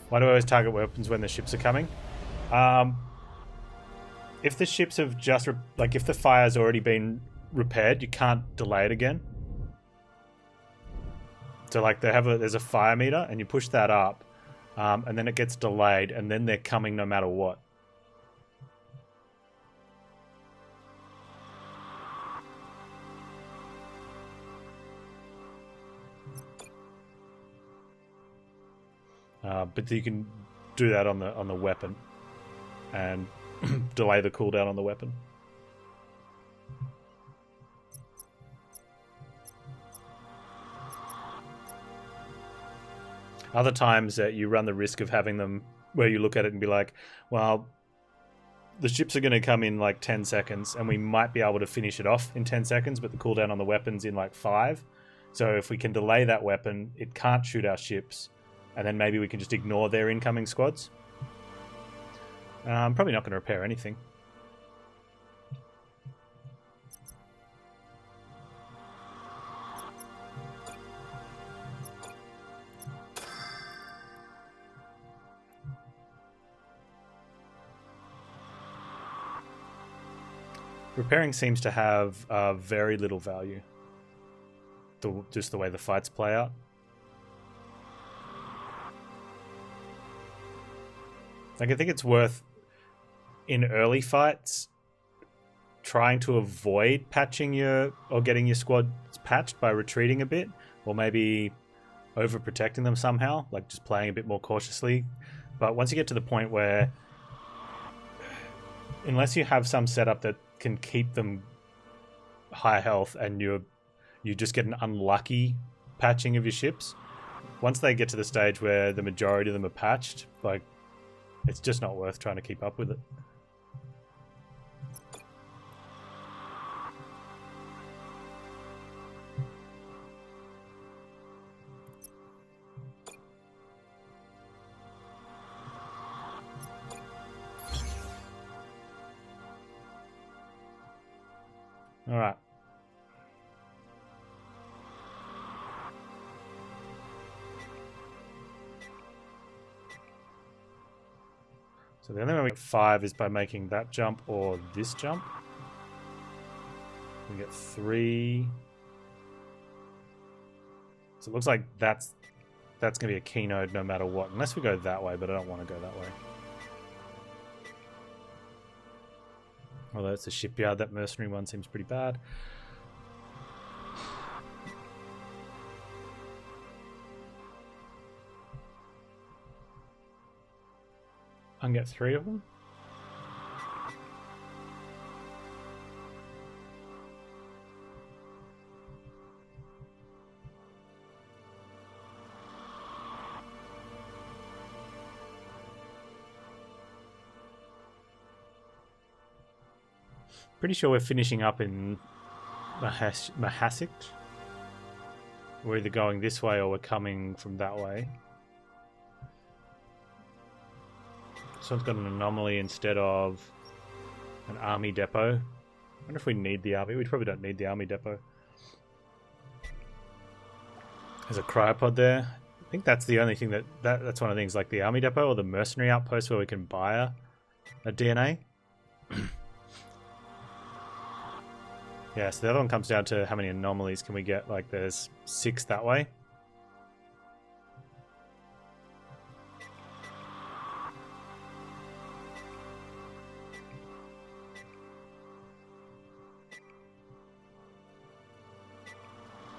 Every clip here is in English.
Why do I always target weapons when the ships are coming? If the ships have just... if the fire's already been repaired, you can't delay it again. So, there's a fire meter, and you push that up, and then it gets delayed, and then they're coming no matter what. But you can do that on the weapon and delay the cooldown on the weapon. Other times that you run the risk of having them where you look at it and be like, well, the ships are going to come in 10 seconds and we might be able to finish it off in 10 seconds, but the cooldown on the weapon's in 5. So if we can delay that weapon, it can't shoot our ships. And then maybe we can just ignore their incoming squads. I'm probably not going to repair anything. Repairing seems to have very little value. Just the way the fights play out. I think it's worth, in early fights, trying to avoid patching or getting your squad patched by retreating a bit, or maybe overprotecting them somehow, just playing a bit more cautiously. But once you get to the point where, unless you have some setup that can keep them high health and you just get an unlucky patching of your ships, once they get to the stage where the majority of them are patched, it's just not worth trying to keep up with it. All right. So the only way we get 5 is by making that jump or this jump. We get 3. So it looks like that's going to be a key node no matter what. Unless we go that way, but I don't want to go that way. Although it's a shipyard, that mercenary one seems pretty bad. I can get 3 of them. Pretty sure we're finishing up in Mahasik. We're either going this way or we're coming from that way. This one's got an anomaly instead of an army depot. I wonder if we need the army. We probably don't need the army depot. There's a cryopod there. I think that's the only thing that's one of the things, like the army depot or the mercenary outpost where we can buy a DNA. Yeah, so the other one comes down to how many anomalies can we get. There's 6 that way.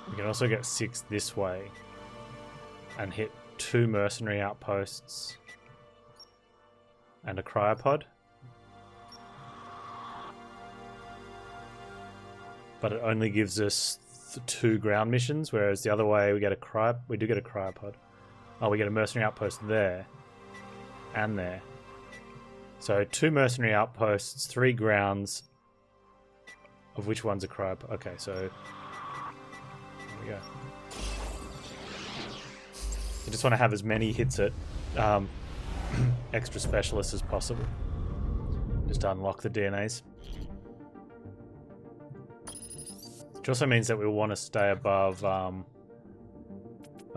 We can also get 6 this way and hit 2 mercenary outposts and a cryopod. But it only gives us 2 ground missions, whereas the other way we do get a cryopod. Oh, we get a mercenary outpost there and there. So 2 mercenary outposts, 3 grounds, of which one's a cryopod. Okay, so there we go. I just want to have as many hits at extra specialists as possible. Just to unlock the DNAs. Which also means that we want to stay above... Oh,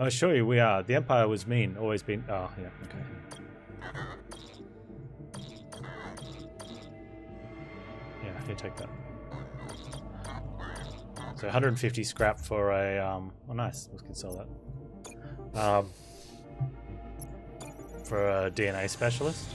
sure we are. The Empire was mean. Always been... Oh, yeah, okay. Okay, take that. So 150 scrap for a oh nice, we can sell that. For a DNA specialist.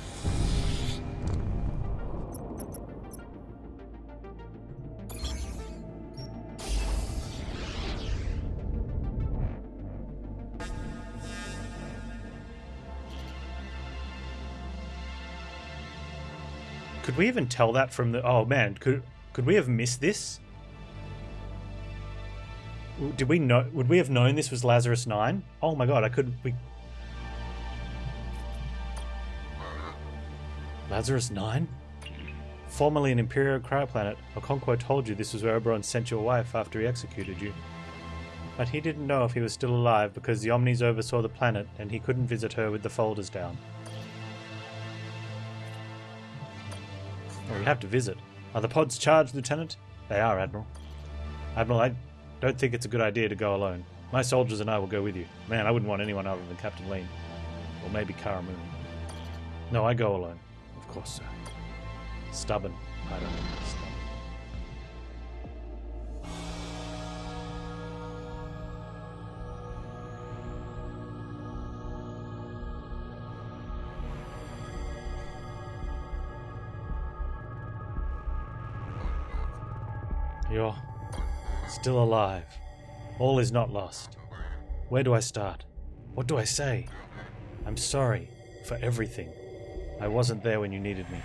Could we even tell that from the... Oh man, could we have missed this? Did we know? Would we have known this was Lazarus 9? Oh my god, Lazarus 9? Formerly an Imperial cryoplanet, Okonkwo told you this was where Oberon sent your wife after he executed you. But he didn't know if he was still alive because the Omnis oversaw the planet and he couldn't visit her with the folders down. Well, we have to visit. Are the pods charged, Lieutenant? They are, Admiral. Admiral, I don't think it's a good idea to go alone. My soldiers and I will go with you. Man, I wouldn't want anyone other than Captain Lean. Or maybe Cara Moon. No, I go alone. Of course, sir. Stubborn. I don't know. Stubborn. You're still alive. All is not lost. Where do I start? What do I say? I'm sorry for everything. I wasn't there when you needed me.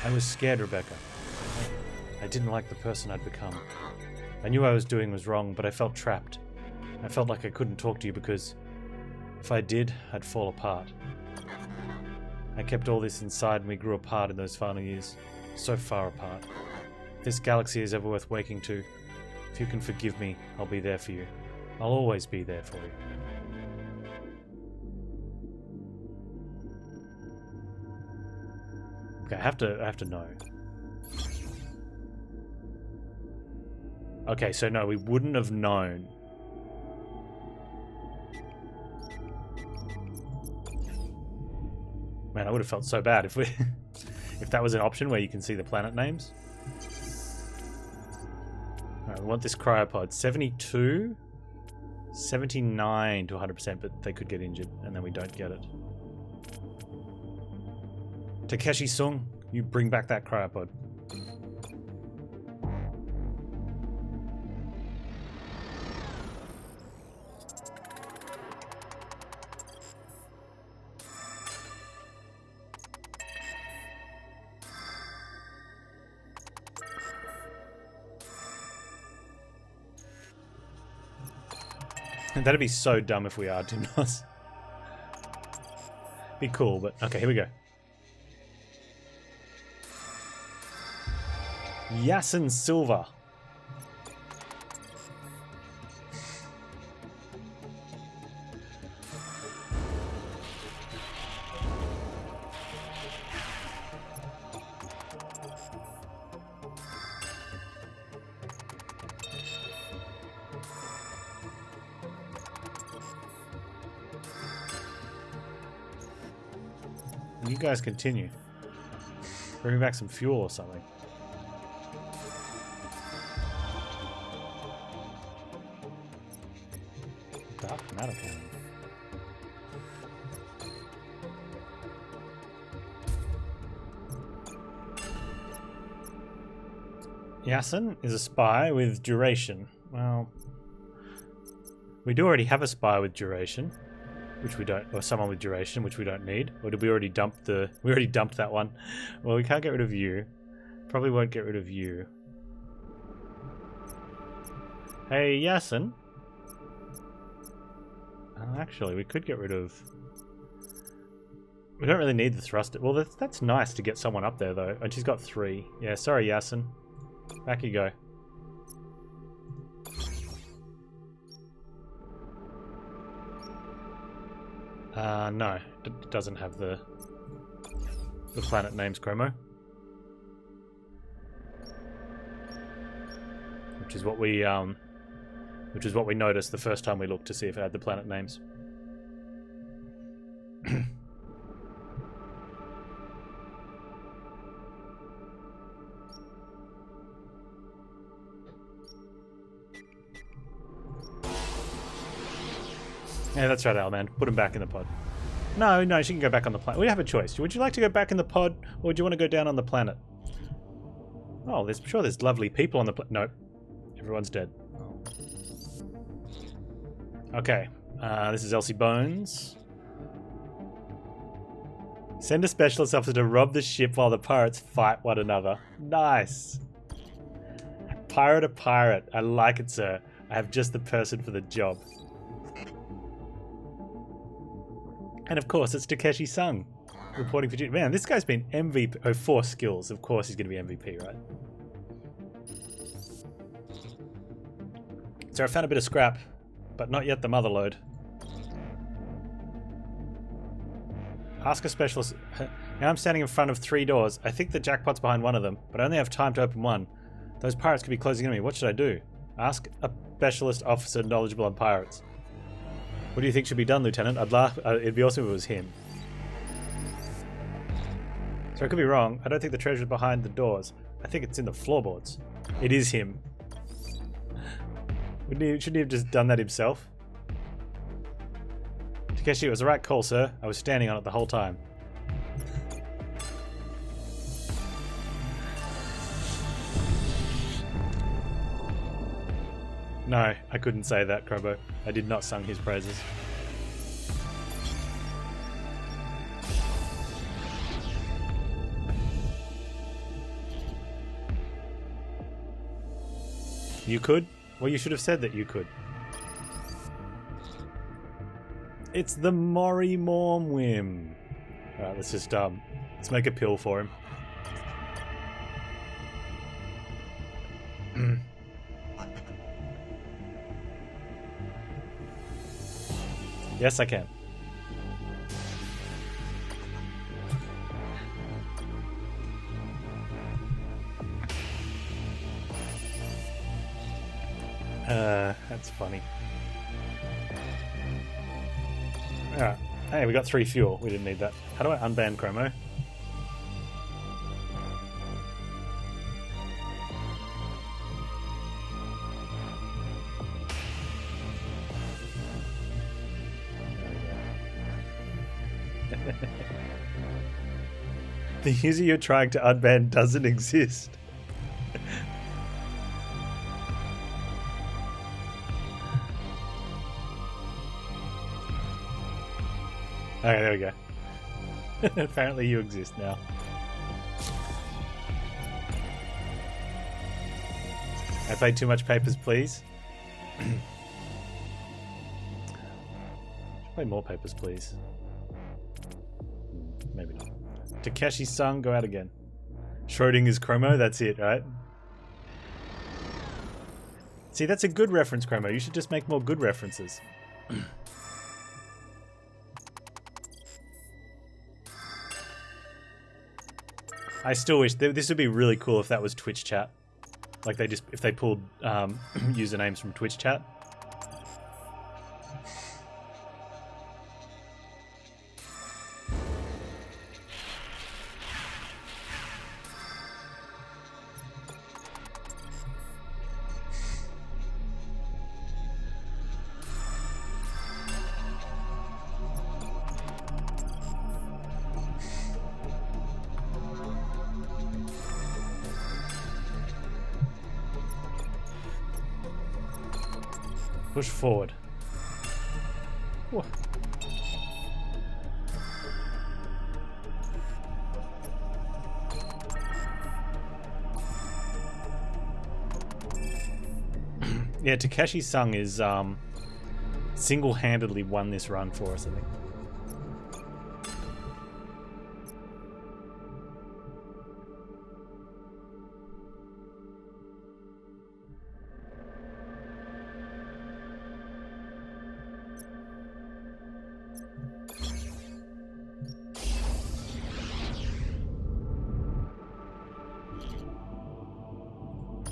I was scared, Rebecca. I didn't like the person I'd become. I knew what I was doing was wrong, but I felt trapped. I felt like I couldn't talk to you because if I did, I'd fall apart. I kept all this inside and we grew apart in those final years. So far apart. If this galaxy is ever worth waking to, if you can forgive me, I'll be there for you. I'll always be there for you. Okay, I have to know. Okay, so no, we wouldn't have known. Man, I would have felt so bad if we if that was an option where you can see the planet names. Alright, we want this cryopod. 72, 79 to 100%, but they could get injured, and then we don't get it. Takeshi Sung, you bring back that cryopod. That'd be so dumb if we are Dimnos. Be cool, but okay, here we go. Yasin Silva. You guys continue. Bring back some fuel or something. Dark matter cannon. Yasin is a spy with duration. Well, we do already have a spy with duration, which we don't, or someone with duration, which we don't need. Or did we already dump the? We already dumped that one. Well, we can't get rid of you. Probably won't get rid of you. Hey, Yasin. Actually, we could get rid of... We don't really need the thruster. Well, that's nice to get someone up there, though. And she's got 3. Yeah, sorry, Yasin. Back you go. No. It doesn't have the planet names, Chromo. Which is what we noticed the first time we looked to see if it had the planet names. Yeah, that's right, Alman. Put him back in the pod. No, she can go back on the planet. We have a choice. Would you like to go back in the pod, or would you want to go down on the planet? Oh, there's lovely people on the planet. Nope. Everyone's dead. Oh. Okay. This is Elsie Bones. Send a specialist officer to rob the ship while the pirates fight one another. Nice. Pirate a pirate. I like it, sir. I have just the person for the job. And of course, it's Takeshi-sung reporting for duty. Man, this guy's been MVP. Oh, 4 skills. Of course he's going to be MVP, right? So I found a bit of scrap, but not yet the mother lode. Ask a specialist. Now I'm standing in front of 3 doors. I think the jackpot's behind one of them, but I only have time to open one. Those pirates could be closing in on me. What should I do? Ask a specialist officer knowledgeable on pirates. What do you think should be done, Lieutenant? I'd laugh. It'd be awesome if it was him. So I could be wrong. I don't think the treasure's behind the doors. I think it's in the floorboards. It is him. Shouldn't he have just done that himself? Takeshi, it was the right call, sir. I was standing on it the whole time. No, I couldn't say that, Crobo. I did not sing his praises. You could? Well, you should have said that you could. It's the Mori Mormwim. Alright, let's just let's make a pill for him. Yes, I can. That's funny. Alright. Hey, we got 3 fuel. We didn't need that. How do I unban Chromo? The user you're trying to unban doesn't exist. Okay, there we go. Apparently you exist now. I played too much Papers, Please. Play more Papers, Please. Maybe not. Takeshi-sung, go out again. Schrodinger's Chromo, that's it, right? See, that's a good reference, Chromo. You should just make more good references. I still wish this would be really cool if that was Twitch chat. Like if they pulled usernames from Twitch chat. Push forward. Whoa. Yeah, Takeshi-sung is single-handedly won this run for us, I think.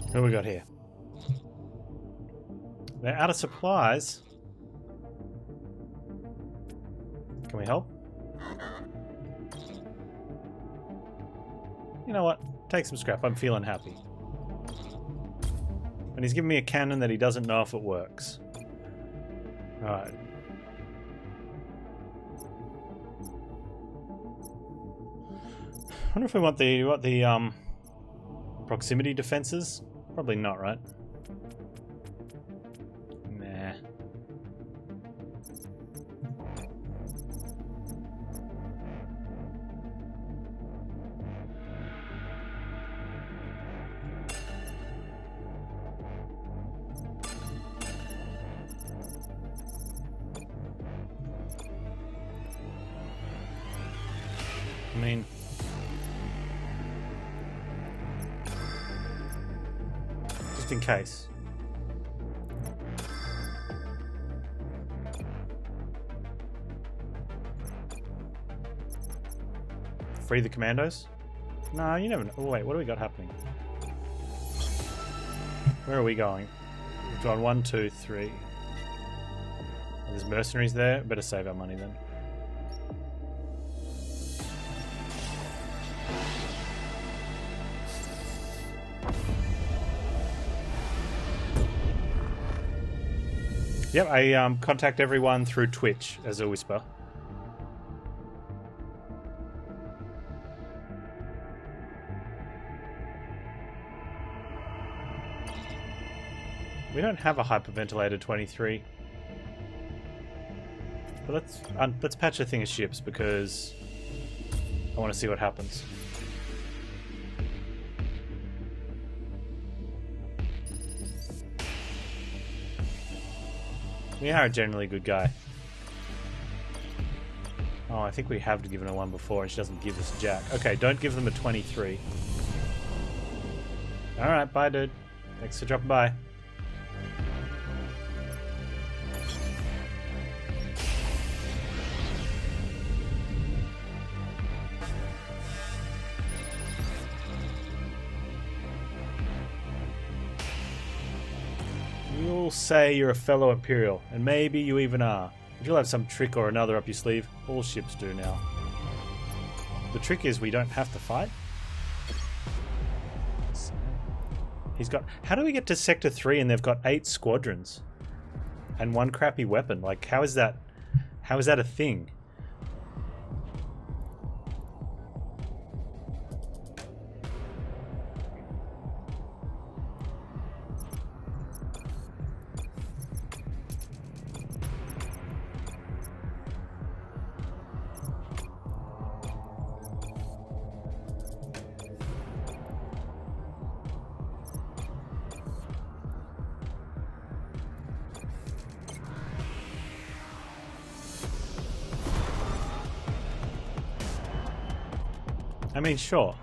What do we got here? They're out of supplies. Can we help? You know what? Take some scrap. I'm feeling happy. And he's giving me a cannon that he doesn't know if it works. Alright. wonder if we want the proximity defenses. Probably not, right? Nah. I mean, just in case. Free the commandos? No, you never know. Oh, wait, what do we got happening? Where are we going? We've gone 1, 2, 3. There's mercenaries there. Better save our money then. Yep, I contact everyone through Twitch as a whisper. We don't have a hyperventilator 23. But let's patch a thing of ships because I want to see what happens. We are a generally good guy. Oh, I think we have given her one before and she doesn't give us jack. Okay, don't give them a 23. Alright, bye dude. Thanks for dropping by. You'll say you're a fellow Imperial, and maybe you even are. But you'll have some trick or another up your sleeve. All ships do now. The trick is we don't have to fight. He's got... How do we get to Sector 3 and they've got 8 squadrons? And 1 crappy weapon? Like, how is that... How is that a thing? I mean, sure.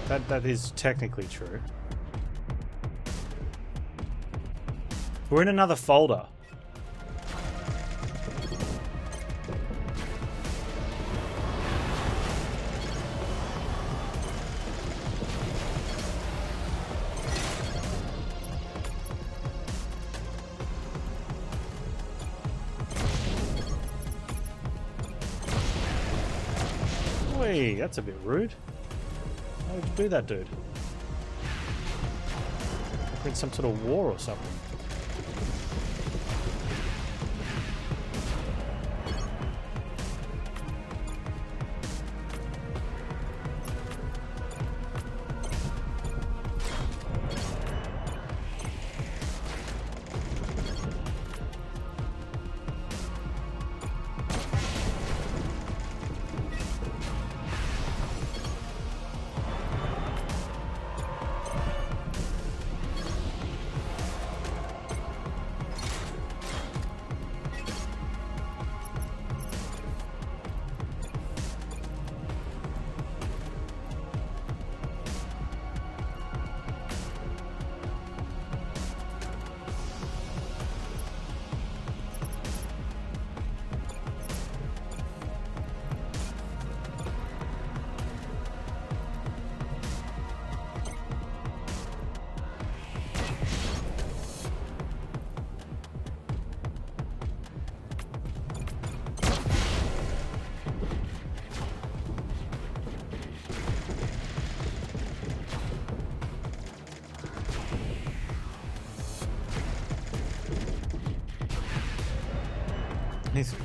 That is technically true. We're in another folder. Wait, that's a bit rude. Why would you do that, dude? We're in some sort of war or something.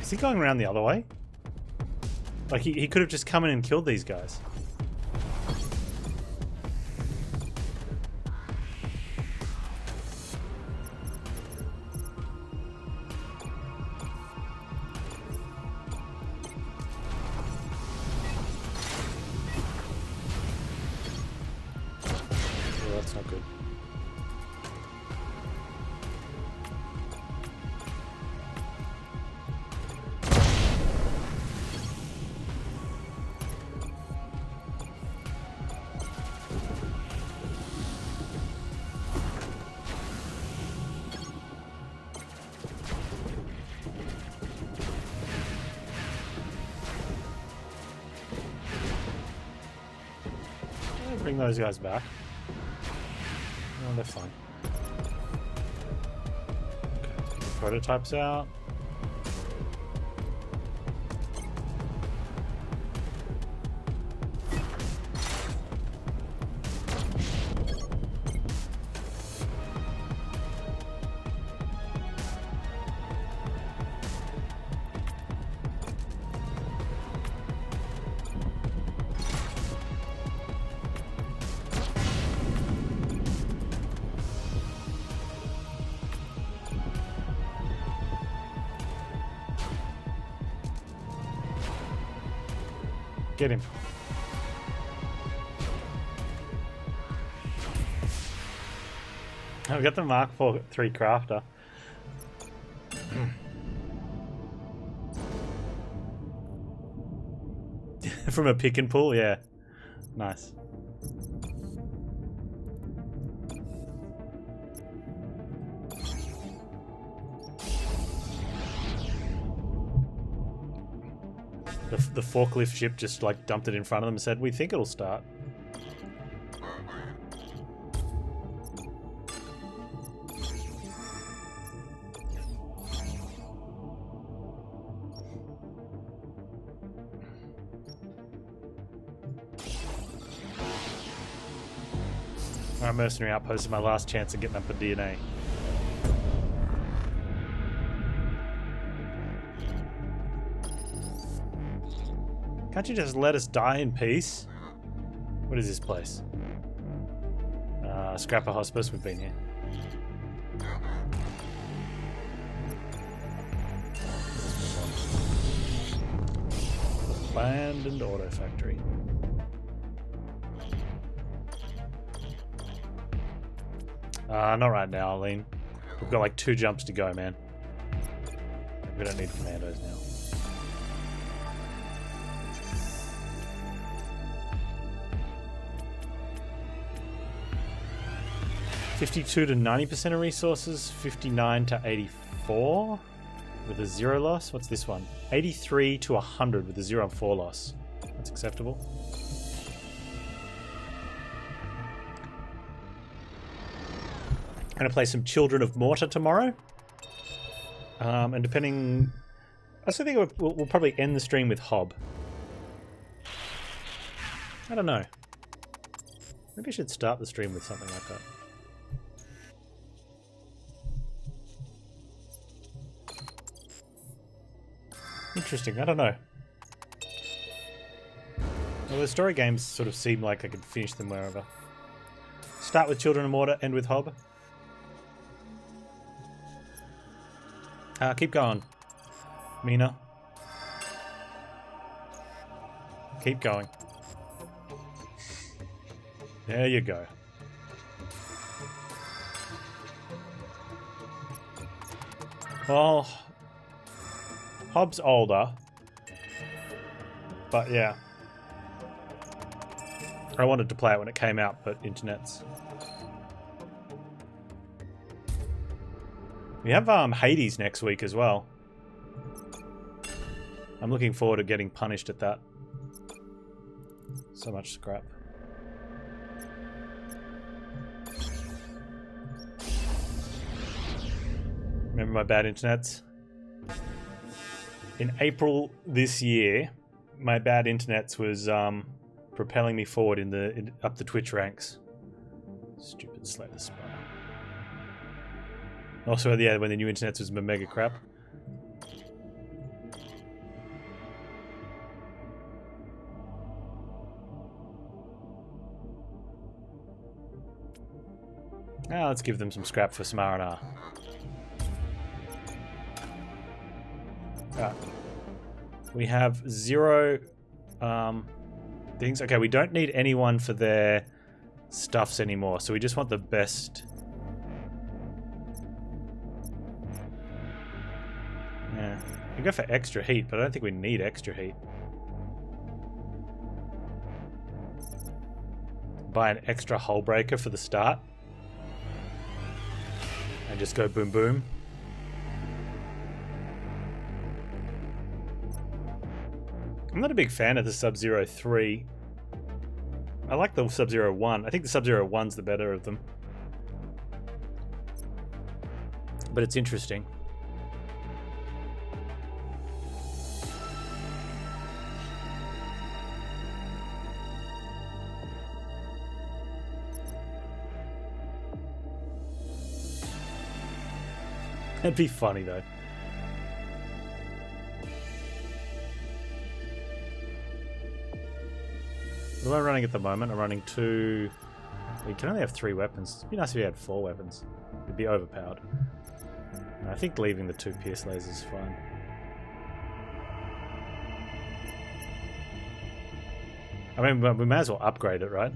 Is he going around the other way? Like, he could have just come in and killed these guys. Oh, that's not good. Bring those guys back. Oh, they're fine. Okay. Prototypes out. Get him. Oh, we got the Mark III crafter. From a pick and pull, yeah. Nice. The forklift ship just like dumped it in front of them and said, "We think it'll start." Our mercenary outpost is my last chance of getting up a DNA. Can't you just let us die in peace? What is this place? Scrapper Hospice, we've been here. Abandoned auto factory. Not right now, Arlene. We've got like 2 jumps to go, man. We don't need commandos now. 52 to 90% of resources, 59 to 84 with a 0 loss. What's this one? 83 to 100 with a 0 and 4 loss. That's acceptable. I'm going to play some Children of Mortar tomorrow. And depending... I also think we'll probably end the stream with Hob. I don't know. Maybe I should start the stream with something like that. Interesting, I don't know. Well, the story games sort of seem like I could finish them wherever. Start with Children of Mortar, end with Hob. Keep going, Mina. Keep going. There you go. Well, Hob's older, but yeah. I wanted to play it when it came out, but internet's... We have Hades next week as well. I'm looking forward to getting punished at that. So much scrap. Remember my bad internets? In April this year, my bad internets was propelling me forward up the Twitch ranks. Stupid Slater Spire. Also, yeah, when the new internets was mega crap. Now let's give them some scrap for some R&R. We have 0 things. Okay, we don't need anyone for their stuffs anymore, so we just want the best. Yeah, we go for extra heat, but I don't think we need extra heat. Buy an extra hull breaker for the start. And just go boom boom. I'm not a big fan of the Sub-Zero 3. I like the Sub-Zero 1. I think the Sub-Zero 1's the better of them. But it's interesting. That'd be funny though. What am I running at the moment? I'm running 2... You can only have 3 weapons. It'd be nice if you had 4 weapons. It'd be overpowered. And I think leaving the 2 pierce lasers is fine. I mean, we may as well upgrade it, right?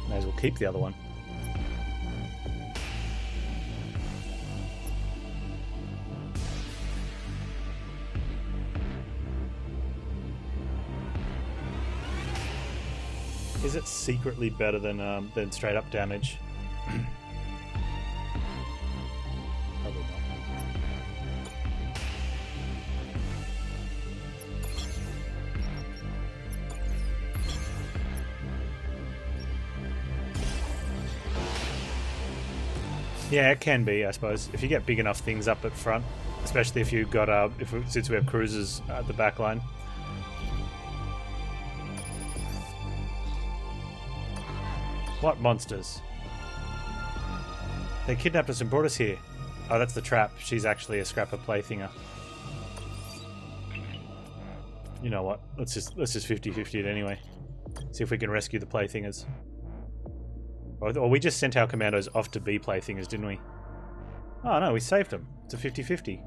May as well keep the other one. Is it secretly better than straight up damage? Probably not. Yeah, it can be, I suppose, if you get big enough things up at front, especially if you've got since we have cruisers at the back line. What monsters? They kidnapped us and brought us here. Oh, that's the trap. She's actually a scrapper playthinger. You know what? Let's just 50-50 it anyway. See if we can rescue the playthingers. Or we just sent our commandos off to be playthingers, didn't we? Oh no, we saved them. It's a 50-50.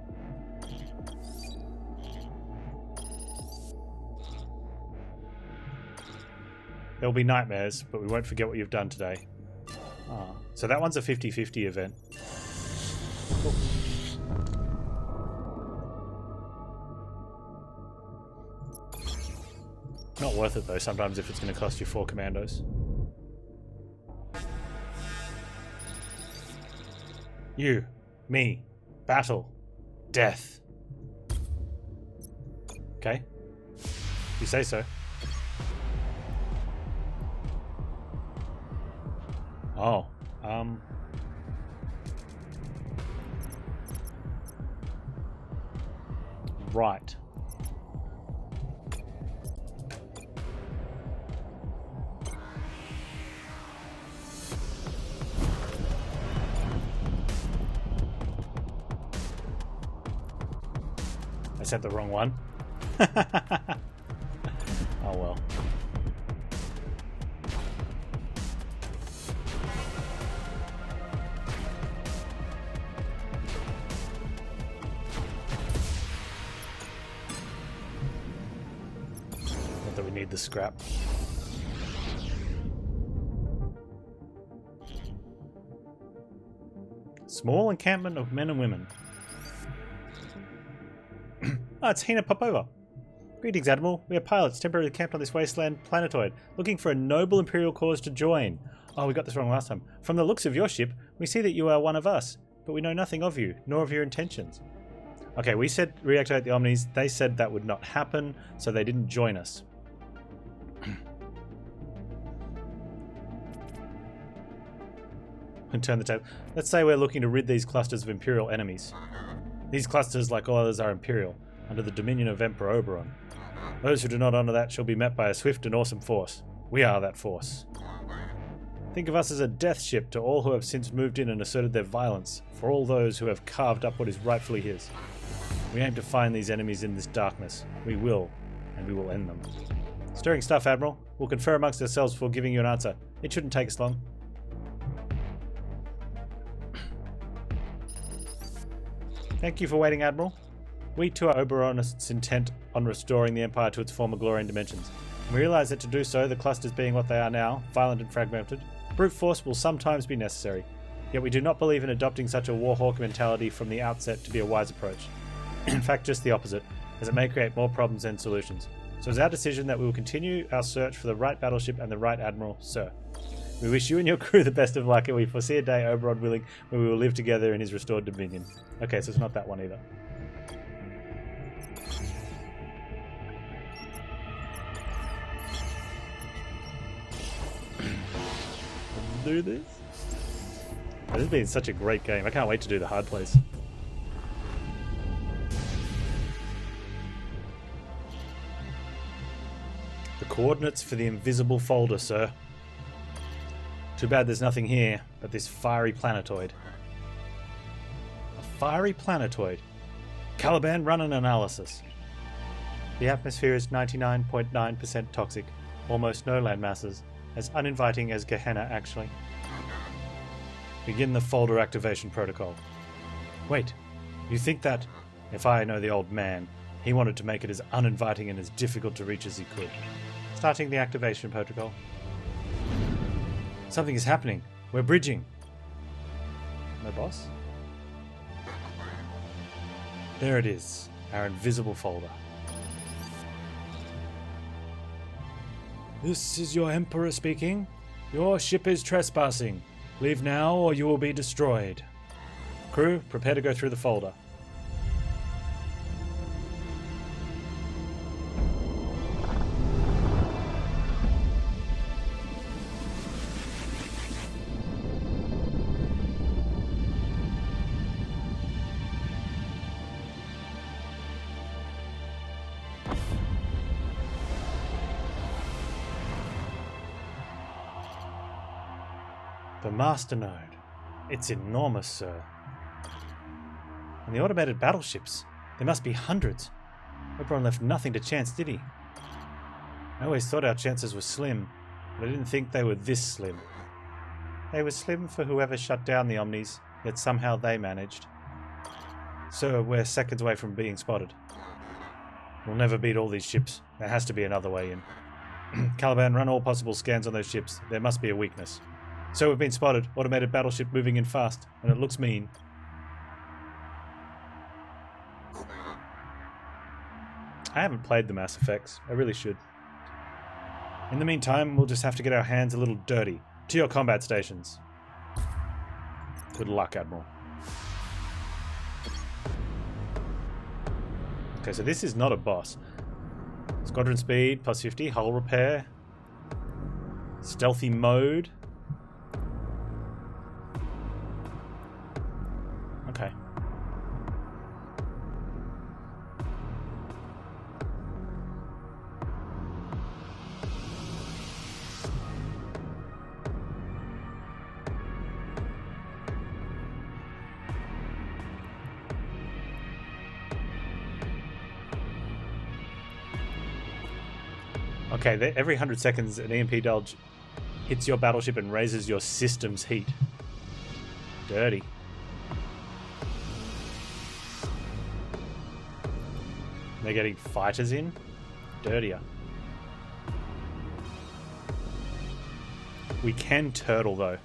There'll be nightmares, but we won't forget what you've done today. Oh, so that one's a 50-50 event. Cool. Not worth it though, sometimes if it's going to cost you 4 commandos. You, me, battle, death. Okay. You say so. Oh, right. I said the wrong one. Oh well. Not that we need the scrap. Small encampment of men and women. Oh, it's Hina Popova. Greetings, Admiral. We are pilots temporarily camped on this wasteland planetoid, looking for a noble Imperial cause to join. Oh, we got this wrong last time. From the looks of your ship, we see that you are one of us, but we know nothing of you, nor of your intentions. Okay, we said reactivate the Omnis. They said that would not happen, so they didn't join us. And turn the table. Let's say we're looking to rid these clusters of Imperial enemies. These clusters, like all others, are Imperial, under the dominion of Emperor Oberon. Those who do not honor that shall be met by a swift and awesome force. We are that force. Think of us as a death ship to all who have since moved in and asserted their violence, for all those who have carved up what is rightfully his. We aim to find these enemies in this darkness. We will, and we will end them. Stirring stuff, Admiral. We'll confer amongst ourselves before giving you an answer. It shouldn't take us long. Thank you for waiting, Admiral. We too are Oberonists intent on restoring the Empire to its former glory and dimensions. We realize that to do so, the clusters being what they are now, violent and fragmented, brute force will sometimes be necessary. Yet we do not believe in adopting such a warhawk mentality from the outset to be a wise approach. In fact, just the opposite, as it may create more problems than solutions. So it's our decision that we will continue our search for the right battleship and the right admiral, sir. We wish you and your crew the best of luck, and we foresee a day, Oberon willing, when we will live together in his restored dominion. Okay, so it's not that one either. Do this? This has been such a great game. I can't wait to do the hard plays. The coordinates for the invisible folder, sir. Too bad there's nothing here but this fiery planetoid. A fiery planetoid. Caliban, run an analysis. The atmosphere is 99.9% toxic. Almost no land masses. As uninviting as Gehenna, actually. Begin the folder activation protocol. Wait, you think that, if I know the old man, he wanted to make it as uninviting and as difficult to reach as he could. Starting the activation protocol. Something is happening. We're bridging. My boss? There it is, our invisible folder. This is your Emperor speaking. Your ship is trespassing. Leave now or you will be destroyed. Crew, prepare to go through the folder. The master node. It's enormous, sir. And the automated battleships. There must be hundreds. Oberon left nothing to chance, did he? I always thought our chances were slim, but I didn't think they were this slim. They were slim for whoever shut down the Omnis, yet somehow they managed. Sir, we're seconds away from being spotted. We'll never beat all these ships. There has to be another way in. Caliban, run all possible scans on those ships. There must be a weakness. So we've been spotted. Automated battleship moving in fast, and it looks mean. I haven't played the Mass Effects. I really should. In the meantime, we'll just have to get our hands a little dirty. To your combat stations. Good luck, Admiral. Okay, so this is not a boss. Squadron speed, plus 50. Hull repair. Stealthy mode. Okay. Okay, every 100 seconds an EMP dodge hits your battleship and raises your system's heat. Dirty. They're getting fighters in? Dirtier. We can turtle though.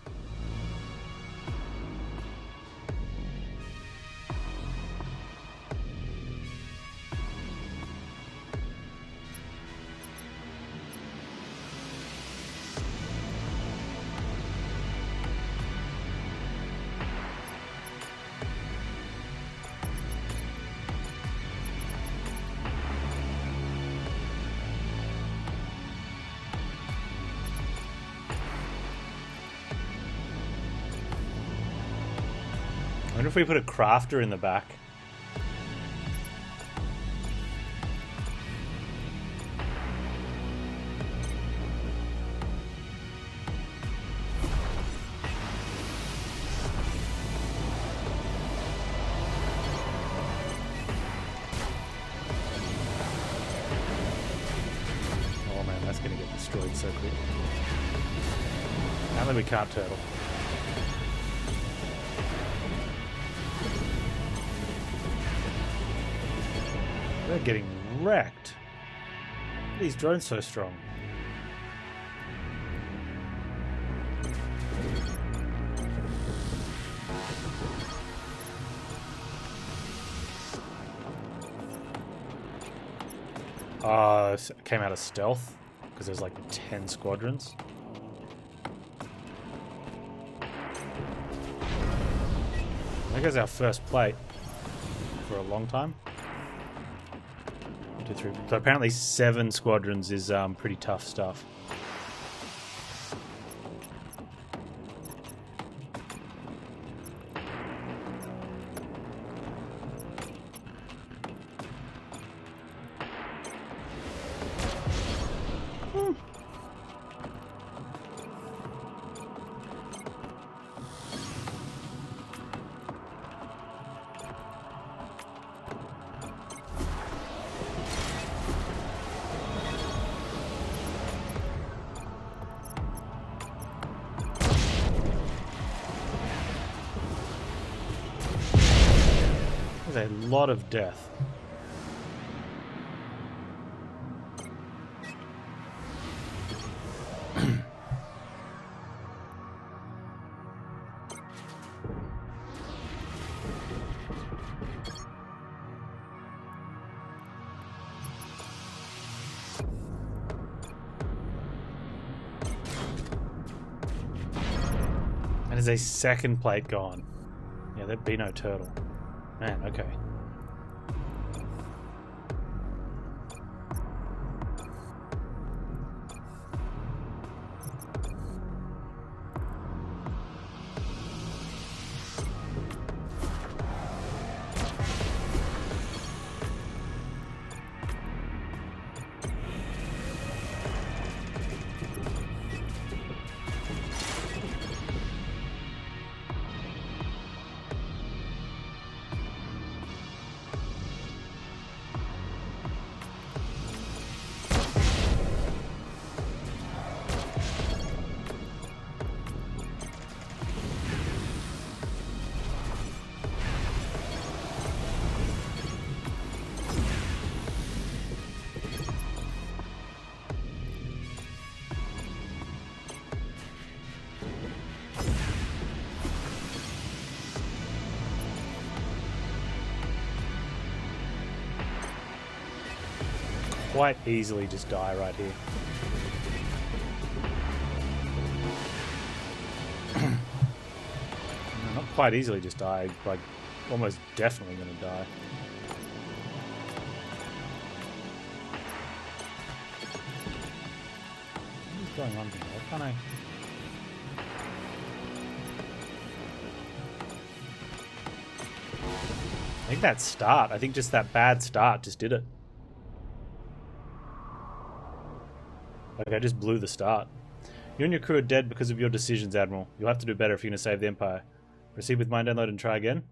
I wonder if we put a crafter in the back. Apparently we can't turtle. They're getting wrecked. Why are these drones so strong? It came out of stealth because there's like 10 squadrons. That goes our first plate for a long time. 1, 2, 3. So apparently 7 squadrons is pretty tough stuff. There's a lot of death. And there's a second plate gone. Yeah, there'd be no turtle. Man, okay. Quite easily just die right here. No, not quite easily just die, like almost definitely gonna die. What is going on here? Why can't I? I think that start, I think just that bad start just did it. Like, I just blew the start. You and your crew are dead because of your decisions, Admiral. You'll have to do better if you're going to save the Empire. Proceed with mine download and try again.